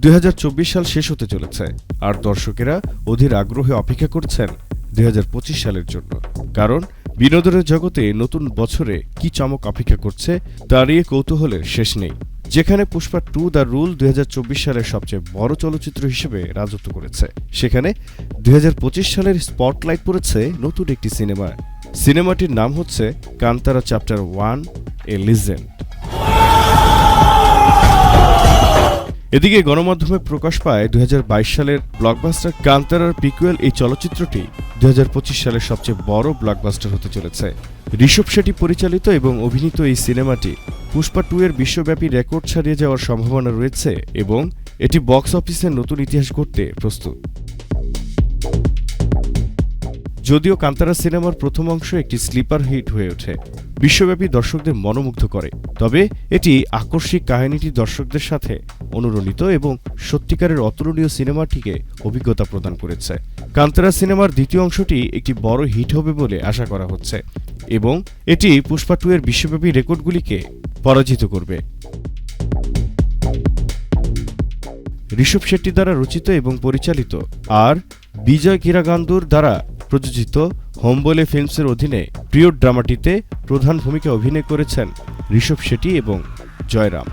2024 সাল শেষ হতে চলেছে, আর দর্শকেরা অধীর আগ্রহে অপেক্ষা করছেন 2025 সালের জন্য। কারণ বিনোদনের জগতে নতুন বছরে কি চমক অপেক্ষা করছে তা নিয়ে কৌতূহলের শেষ নেই। যেখানে পুষ্পা 2 দ্য রুল 2024 সালের সবচেয়ে বড় চলচ্চিত্র হিসেবে রাজত্ব করেছে, সেখানে 2025 সালের স্পটলাইট পড়েছে নতুন একটি সিনেমায়। সিনেমাটির নাম হচ্ছে কান্তারা চ্যাপ্টার 1 এ লিজেন্ড। এদিকে গণমাধ্যমে প্রকাশ পায় 2022 সালের ব্লকবাস্টার কান্তারার প্রিকুয়েল এই চলচ্চিত্রটি 2025 সালের সবচেয়ে বড় ব্লকবাস্টার হতে চলেছে। ঋষভ শেঠি পরিচালিত এবং অভিনীত এই সিনেমাটি পুষ্পা 2 এর বিশ্বব্যাপী রেকর্ড ছাড়িয়ে যাওয়ার সম্ভাবনা রয়েছে এবং এটি বক্স অফিসে নতুন ইতিহাস গড়তে প্রস্তুত। যদিও কান্তারা সিনেমার প্রথম অংশ একটি স্লিপার হিট হয়ে ওঠে, বিশ্বব্যাপী দর্শকদের মনোমুগ্ধ করে, তবে এটি আকস্মিক কাহিনীটি দর্শকদের সাথে অনুরণিত এবং সত্যিকারের অতুলনীয় সিনেমাটিকে অভিজ্ঞতা প্রদান করেছে। কান্তারা সিনেমার দ্বিতীয় অংশটি একটি বড় হিট হবে বলে আশা করা হচ্ছে এবং এটি পুষ্পা 2 এর বিশ্বব্যাপী রেকর্ডগুলিকে পরাজিত করবে। ঋষভ শেট্টি দ্বারা রচিত এবং পরিচালিত আর বিজয় কিরাগান্দুর দ্বারা প্রযোজিত হোমবোলে ফিল্মসের অধীনে প্রিয় ড্রামাটিতে প্রধান ভূমিকা অভিনয় করেছেন ঋষভ শেট্টি এবং জয়রাম।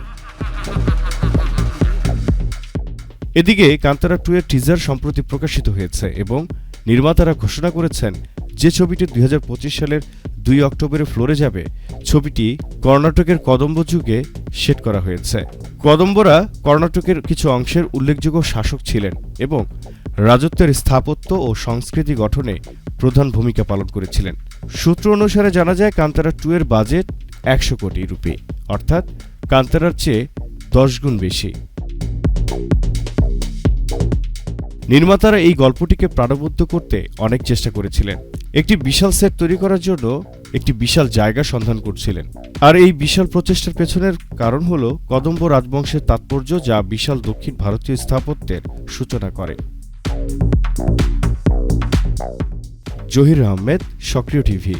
এদিকে কান্তারা 2 এর টিজার সম্প্রতি প্রকাশিত হয়েছে এবং নির্মাতারা ঘোষণা করেছেন যে ছবিটি 2025 সালের 2 অক্টোবরে ফ্লোরে যাবে, ছবিটি কর্ণাটকের কদম্ব যুগে সেট করা হয়েছে। কদম্বরা কর্ণাটকের কিছু অংশের উল্লেখযোগ্য শাসক ছিলেন এবং রাজত্বের স্থাপত্য ও সংস্কৃতি গঠনে প্রধান ভূমিকা পালন করেছিলেন। সূত্র অনুসারে জানা যায় কান্তারা 2 এর বাজেট 100 কোটি রুপি, অর্থাৎ কান্তারার চেয়ে 10 গুণ বেশি। নির্মাতারা এই গল্পটিকে প্রাণবন্ত করতে অনেক চেষ্টা করেছিলেন, একটি বিশাল সেট তৈরি করার জন্য একটি বিশাল জায়গা সন্ধান করছিলেন। আর এই বিশাল প্রচেষ্টার পেছনের কারণ হল কদম্ব রাজবংশের তাৎপর্য, যা বিশাল দক্ষিণ ভারতীয় স্থাপত্যের সূচনা করে। জহির আহমেদ, সক্রিয় টিভি।